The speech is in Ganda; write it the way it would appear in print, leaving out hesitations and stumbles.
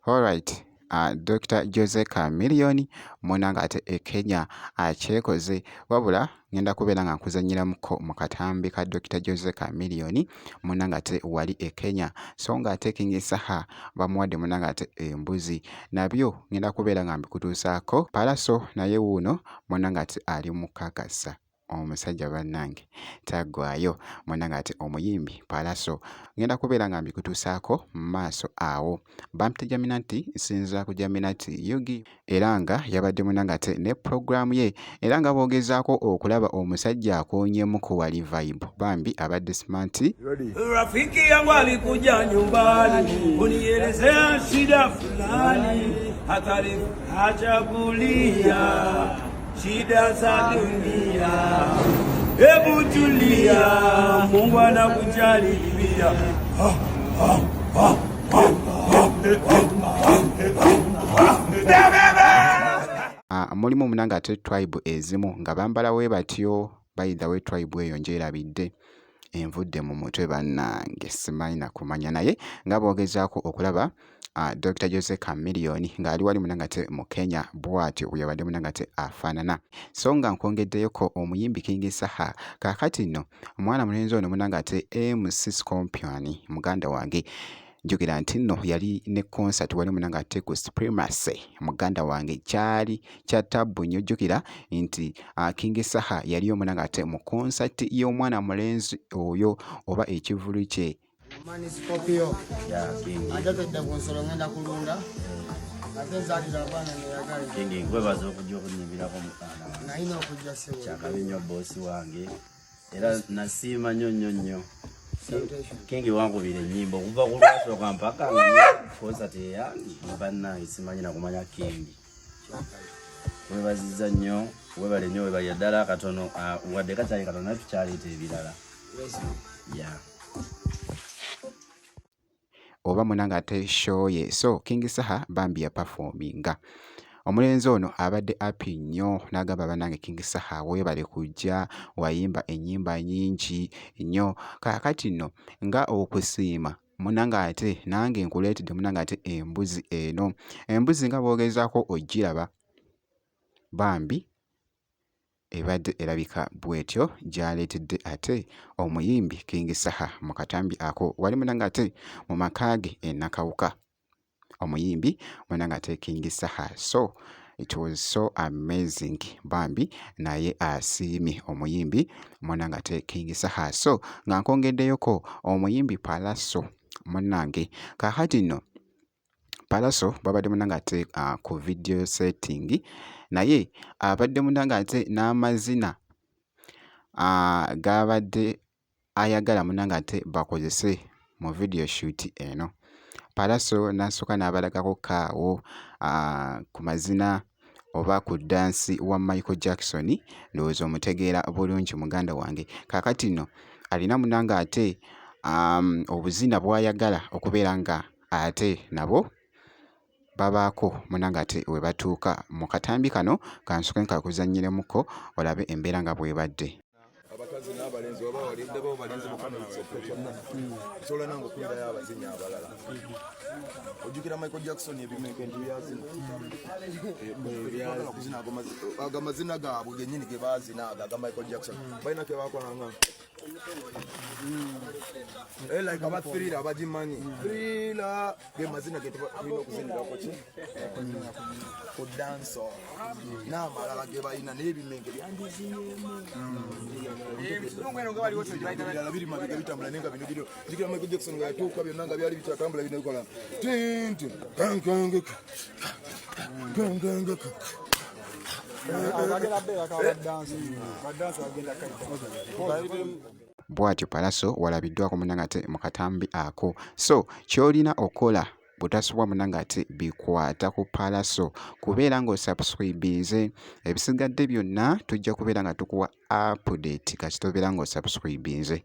Alright. Dr. Jose Chameleone munanga ate e Kenya kyekoze wabula ngenda kubeera nga nkuzanyiramuko mu katambi ka Dr. Jose Chameleone munanga ate wali e Kenya so nga ate King Saha bamuwadde munanga ate embuzi nabyo ngenda kubeera nga mbikutuusaako. Palaso naye wuuno munanga ate ali mu kakasa omusajja bannange taggwayo munanga ate omuyimbi Palaso ngenda kubeera nga mbikutuusaako mu maaso awo. Bampitejamina nti nsinza ku Jaminati Yugi era nga yabadde munanga ate ne puroguramu ye era nga boogezaako okulaba omusajja akoonyemu ku wali vibe bambi abadde smarti. Rafiki yangu alikuja nyumbani kunielezea shida fulani, acha kulia shida za dunia. Hebu tulia, Mungu anakujali pia. Mulimu munanga ate tribe ezimu nga bambala we batyo by the way tribe eyo njerabidde envudde mu mutwe bannange simanyi na kumanya naye nga boogezaako okulaba Dr. Jose Chameleone ng'ali wali munanga ate mu Kenya bw'atyo yabadde munanga ate afaanana so nga nkwongeddeyoko omuyimbi King Saha kaakati nno omwana mulenzi ono munanga ate MC Scorpion muganda wange njogera nti nno yali ne concert wali munanga ate ku Supremacy muganda wange kyali kya tabbu nnyo jjukira nti King Saha yali omunanga ate mu concert y'omwana mulenzi oyo oba ekivulu kye Mani Scorpio ajagedde ku nsolo ngenda kulunda ate nzalira abaana neyagala Kingi nkwebaza okujja okunyimbirako mukaana wange nalina okujja sebo kyakabi nnyo boosi wange era nasiima nnyo Kingi wankubira ennyimba okuva ku lwasooka mpaka concert eyange bannange simanyi nakumanya Kingi webaziza nnyo webale nnyo webalya ddala katono wadde kakyali katono naye tukyaleeta ebirala oba munanga ate show ye so King Saha bambi ya performinga omulenzi ono abadde api nnyo n'agamba bannange King Saha weebale kujja wayimba ennyimba nyingi nnyo kaakati nno nga okusiima munanga ate nange nkuleetedde munanga ate embuzi eno embuzi nga boogezaako ogiraba bambi ebadde erabika bwetyo gyaleetedde ate omuyimbi King Saha mu katambi ako wali munanga ate mu makaage Nakawuka omuyimbi munanga ate King Saha so it was so amazing bambi naye asiimye omuyimbi munanga ate King Saha so nga nkongeddeyoko omuyimbi Palaso munnange kaakati nno Palaso babadde munanga ate ku video setting naye abadde munanga ate n'amazina gabadde ayagala munanga ate bakozese mu video shoot eno Palaso nasooka n'abalagako kaawo ku mazina oba ku dansi wa Michael Jackson ndowooza omutegeera bulungi muganda wange kaakati nno alina munanga ate obuzina bw'ayagala okubeera nga ate nabo babaako munanga ate we batuuka mu katambi kano kansooke nkakuzannyiremuko olabe embeera nga bw'ebadde. Abakazi n'abalenzi oba walidde bo balenzi mukama kyonna osobola nange okwindayo abazinyi abalala ojjukira Michael Jackson ebimenkenti byazina ago amazina gaabwe gennyini ge baazina aga Michael Jackson balina ke bakolanga like aba Thriller abagimanyi Thriller ge mazina ge tulina okuzinirako ki ku danso n'amalala ge balina n'ebimenke byandizinyemu biri mabega bitambula nenga bino biro jikira Michael Jackson nga yatuuka byonna nga byali bitatambula bino bikola tinti bw'atyo Palaso walabiddwako munanga ate mu katambi ako so ky'olina okola butasobwa munanga ate bikwata ku Palaso kubeera ng'osubscribinze ebisigadde byonna tujja kubeera nga tukuwa update kasitobeera ng'osubscribinze